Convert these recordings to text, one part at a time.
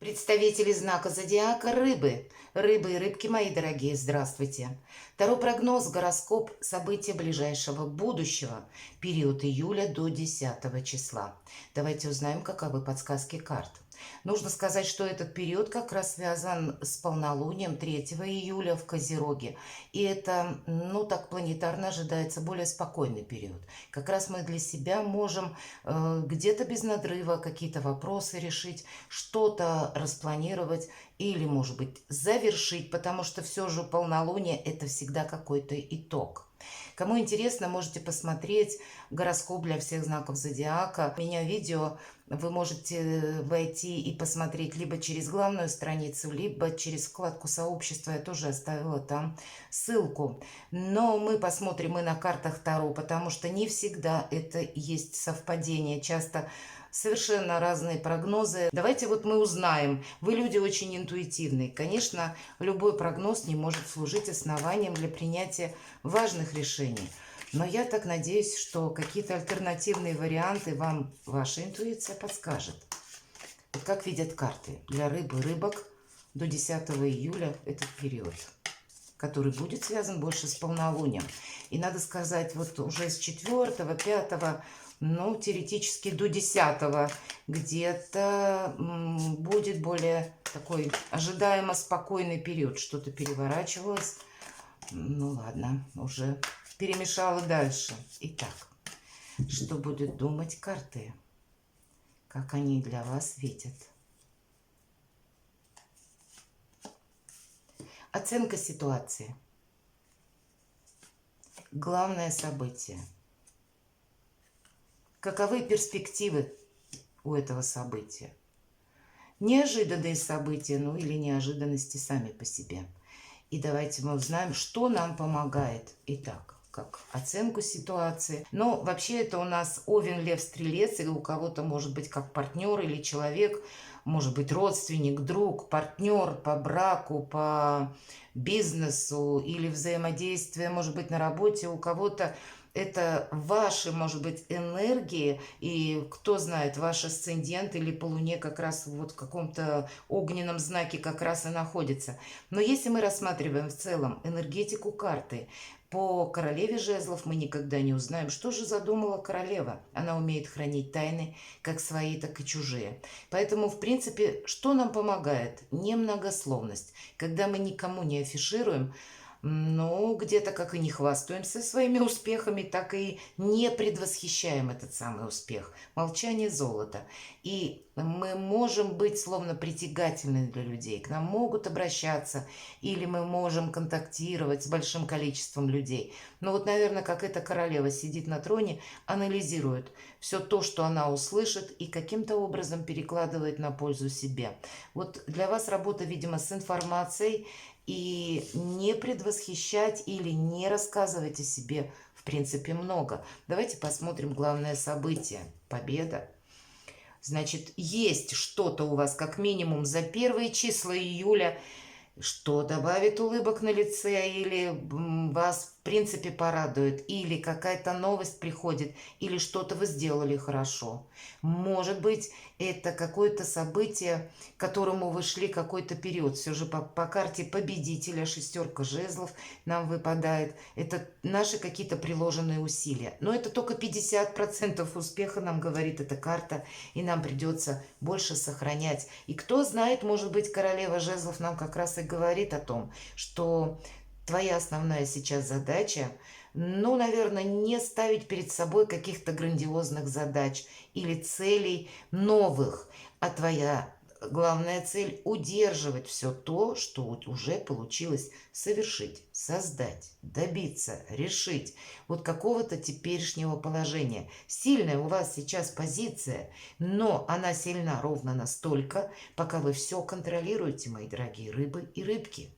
Представители знака зодиака Рыбы. Рыбы и рыбки мои дорогие, здравствуйте. Таро прогноз, гороскоп, события ближайшего будущего. Период июля до 10 числа. Давайте узнаем, каковы подсказки карт. Нужно сказать, что этот период как раз связан с полнолунием 3 июля в Козероге. И это, так планетарно ожидается более спокойный период. Как раз мы для себя можем где-то без надрыва какие-то вопросы решить, что-то распланировать или, может быть, завершить, потому что все же полнолуние – это всегда какой-то итог. Кому интересно, можете посмотреть гороскоп для всех знаков зодиака. У меня видео вы можете войти и посмотреть либо через главную страницу, либо через вкладку сообщества. Я тоже оставила там ссылку. Но мы посмотрим и на картах Таро, потому что не всегда это есть совпадение. Часто совершенно разные прогнозы. Давайте вот мы узнаем. Вы люди очень интуитивные. Конечно, любой прогноз не может служить основанием для принятия важных решений. Но я так надеюсь, что какие-то альтернативные варианты вам ваша интуиция подскажет. Вот как видят карты для рыбы, рыбок до 10 июля этот период, который будет связан больше с полнолунием. И надо сказать, вот уже с 4, 5, теоретически до 10 где-то будет более такой ожидаемо спокойный период. Что-то переворачивалось. Ладно, уже перемешала дальше. Итак, что будут думать карты? Как они для вас видят? Оценка ситуации. Главное событие. Каковы перспективы у этого события? Неожиданные события, или неожиданности сами по себе. И давайте мы узнаем, что нам помогает. Итак, как оценку ситуации. Но вообще это у нас Овен, Лев, Стрелец, и у кого-то может быть как партнер или человек, может быть родственник, друг, партнер по браку, по бизнесу или взаимодействие, может быть на работе, у кого-то это ваши, может быть, энергии, и кто знает, ваш асцендент или по Луне как раз вот в каком-то огненном знаке как раз и находится. Но если мы рассматриваем в целом энергетику карты, по королеве жезлов мы никогда не узнаем, что же задумала королева. Она умеет хранить тайны, как свои, так и чужие. Поэтому, в принципе, что нам помогает? Немногословность. Когда мы никому не афишируем, где-то как и не хвастаемся своими успехами, так и не предвосхищаем этот самый успех. Молчание золото. И мы можем быть словно притягательны для людей. К нам могут обращаться, или мы можем контактировать с большим количеством людей. Но вот, наверное, как эта королева сидит на троне, анализирует все то, что она услышит, и каким-то образом перекладывает на пользу себе. Вот для вас работа, видимо, с информацией, и не предвосхищать или не рассказывать о себе, в принципе, много. Давайте посмотрим главное событие. Победа. Значит, есть что-то у вас, как минимум, за первые числа июля, что добавит улыбок на лице, или вас, в принципе, порадует, или какая-то новость приходит, или что-то вы сделали хорошо. Может быть, это какое-то событие, к которому вы шли какой-то период. Все же по карте победителя, шестерка жезлов нам выпадает. Это наши какие-то приложенные усилия. Но это только 50% успеха нам говорит эта карта, и нам придется больше сохранять. И кто знает, может быть, королева жезлов нам как раз и говорит о том, что твоя основная сейчас задача, наверное, не ставить перед собой каких-то грандиозных задач или целей новых, а твоя главная цель – удерживать все то, что уже получилось совершить, создать, добиться, решить. Вот какого-то теперешнего положения. Сильная у вас сейчас позиция, но она сильна ровно настолько, пока вы все контролируете, мои дорогие рыбы и рыбки.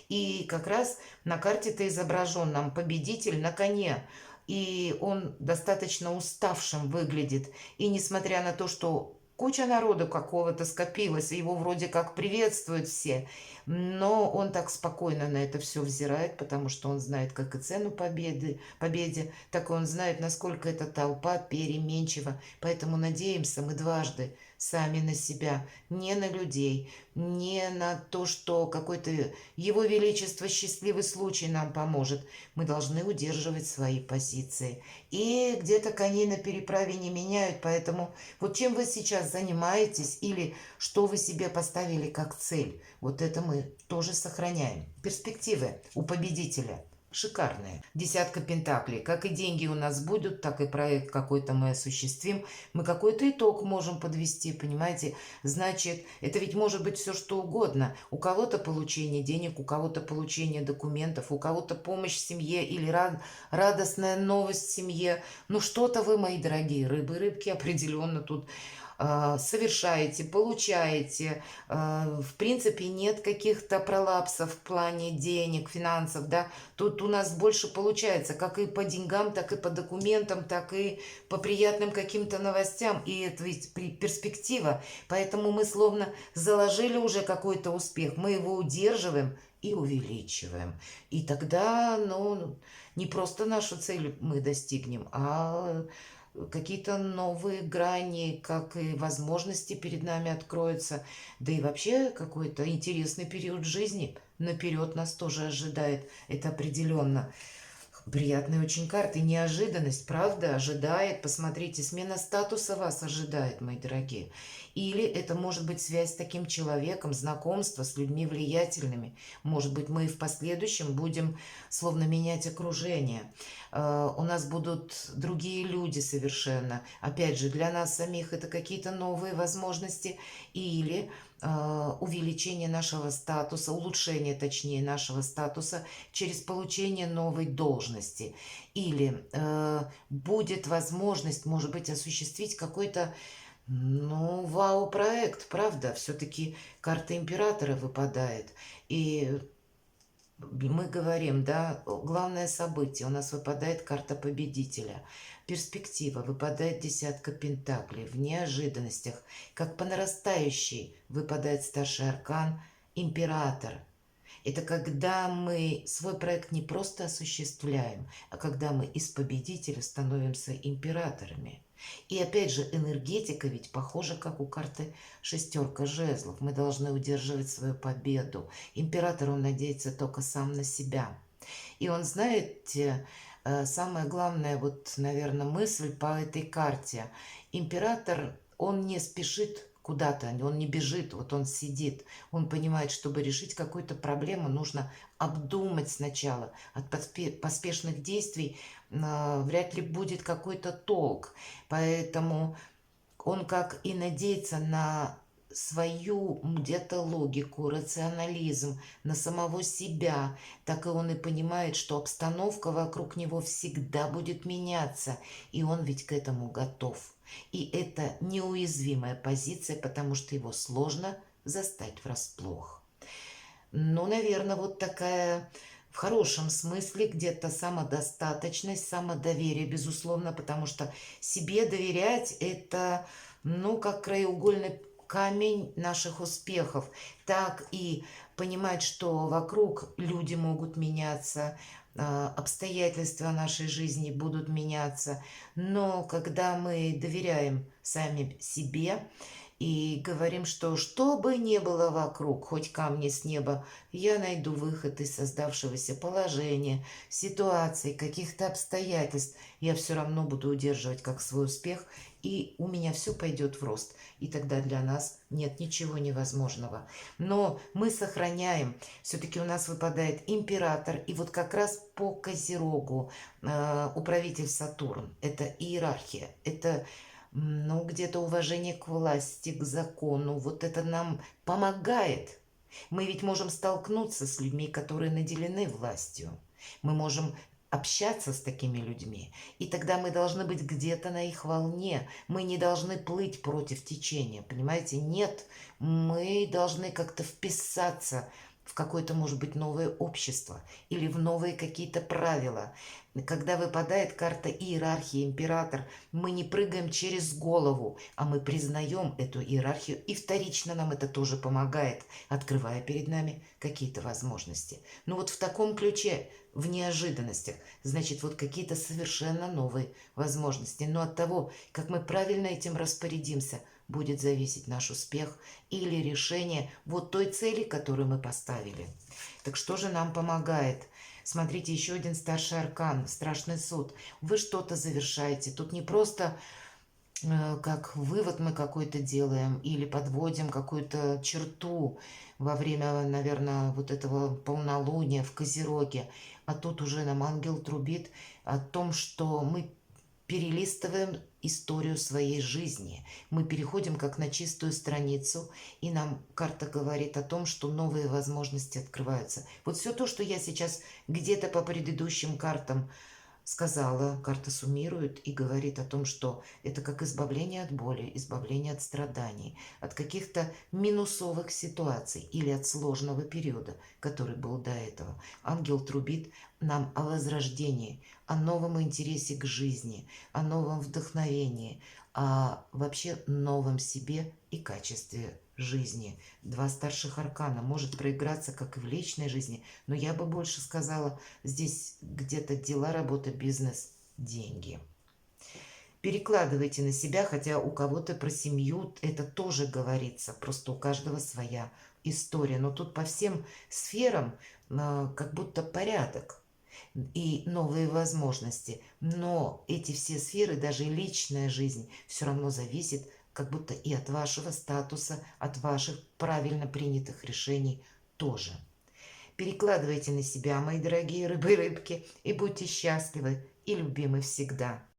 И как раз на карте-то изображен нам победитель на коне. И он достаточно уставшим выглядит. И несмотря на то, что куча народу какого-то скопилась, его вроде как приветствуют все, но он так спокойно на это все взирает, потому что он знает как и цену победе, так и он знает, насколько эта толпа переменчива. Поэтому надеемся мы дважды, сами на себя, не на людей, не на то, что какой-то Его Величество счастливый случай нам поможет. Мы должны удерживать свои позиции. И где-то коней на переправе не меняют, поэтому вот чем вы сейчас занимаетесь или что вы себе поставили как цель, вот это мы тоже сохраняем. Перспективы у победителя шикарные. Десятка пентаклей. Как и деньги у нас будут, так и проект какой-то мы осуществим. Мы какой-то итог можем подвести, понимаете? Значит, это ведь может быть все что угодно. У кого-то получение денег, у кого-то получение документов, у кого-то помощь семье или радостная новость семье. Ну что-то вы, мои дорогие рыбы и рыбки, определенно тут совершаете, получаете. В принципе, нет каких-то пролапсов в плане денег, финансов, да. Тут у нас больше получается, как и по деньгам, так и по документам, так и по приятным каким-то новостям. И это ведь перспектива. Поэтому мы словно заложили уже какой-то успех. Мы его удерживаем и увеличиваем. И тогда, ну, не просто нашу цель мы достигнем, а какие-то новые грани, как и возможности перед нами откроются. Да и вообще какой-то интересный период жизни наперед нас тоже ожидает. Это определенно. Приятные очень карты. Неожиданность, правда, ожидает. Посмотрите, смена статуса вас ожидает, мои дорогие. Или это может быть связь с таким человеком, знакомство с людьми влиятельными. Может быть, мы в последующем будем словно менять окружение. У нас будут другие люди совершенно. Опять же, для нас самих это какие-то новые возможности. Или увеличение нашего статуса, улучшение, точнее, нашего статуса через получение новой должности. Или будет возможность, может быть, осуществить какой-то, ну, вау-проект, правда? Все-таки карта императора выпадает. И мы говорим, да, главное событие, у нас выпадает карта победителя. Перспектива, выпадает десятка пентаклей. В неожиданностях, как по нарастающей, выпадает старший аркан император. Это когда мы свой проект не просто осуществляем, а когда мы из победителя становимся императорами. И опять же, энергетика ведь похожа, как у карты шестерка жезлов. Мы должны удерживать свою победу. Император, он надеется только сам на себя. И он, знаете, самая главная, вот, наверное, мысль по этой карте. Император, он не спешит куда-то, он не бежит, вот он сидит. Он понимает, чтобы решить какую-то проблему, нужно обдумать сначала. От поспешных действий вряд ли будет какой-то толк. Поэтому он как и надеется на свою где-то логику, рационализм, на самого себя, так и он и понимает, что обстановка вокруг него всегда будет меняться, и он ведь к этому готов. И это неуязвимая позиция, потому что его сложно застать врасплох. Ну, наверное, вот такая в хорошем смысле где-то самодостаточность, самодоверие, безусловно, потому что себе доверять это, ну, как краеугольный камень наших успехов, так и понимать, что вокруг люди могут меняться, обстоятельства нашей жизни будут меняться, но когда мы доверяем сами себе и говорим, что бы ни было вокруг, хоть камни с неба, я найду выход из создавшегося положения, ситуаций, каких-то обстоятельств, я все равно буду удерживать как свой успех, и у меня все пойдет в рост. И тогда для нас нет ничего невозможного. Но мы сохраняем. Все-таки у нас выпадает император. И вот как раз по Козерогу управитель Сатурн. Это иерархия. Это, ну, где-то уважение к власти, к закону. Вот это нам помогает. Мы ведь можем столкнуться с людьми, которые наделены властью. Мы можем общаться с такими людьми. И тогда мы должны быть где-то на их волне. Мы не должны плыть против течения. Понимаете? Нет. Мы должны как-то вписаться в какое-то, может быть, новое общество или в новые какие-то правила. Когда выпадает карта иерархии, император, мы не прыгаем через голову, а мы признаем эту иерархию, и вторично нам это тоже помогает, открывая перед нами какие-то возможности. Ну вот в таком ключе, в неожиданностях, значит, вот какие-то совершенно новые возможности. Но от того, как мы правильно этим распорядимся, будет зависеть наш успех или решение вот той цели, которую мы поставили. Так что же нам помогает? Смотрите, еще один старший аркан, страшный суд. Вы что-то завершаете. Тут не просто как вывод мы какой-то делаем или подводим какую-то черту во время, наверное, вот этого полнолуния в Козероге. А тут уже нам ангел трубит о том, что мы перелистываем историю своей жизни. Мы переходим как на чистую страницу, и нам карта говорит о том, что новые возможности открываются. Вот все то, что я сейчас где-то по предыдущим картам сказала, карта суммирует и говорит о том, что это как избавление от боли, избавление от страданий, от каких-то минусовых ситуаций или от сложного периода, который был до этого. Ангел трубит нам о возрождении, о новом интересе к жизни, о новом вдохновении, о вообще новом себе и качестве жизни. Два старших аркана может проиграться, как и в личной жизни, но я бы больше сказала, здесь где-то дела, работа, бизнес, деньги. Перекладывайте на себя, хотя у кого-то про семью это тоже говорится, просто у каждого своя история. Но тут по всем сферам как будто порядок и новые возможности. Но эти все сферы, даже и личная жизнь, все равно зависит как будто и от вашего статуса, от ваших правильно принятых решений тоже. Перекладывайте на себя, мои дорогие рыбы и рыбки, и будьте счастливы и любимы всегда.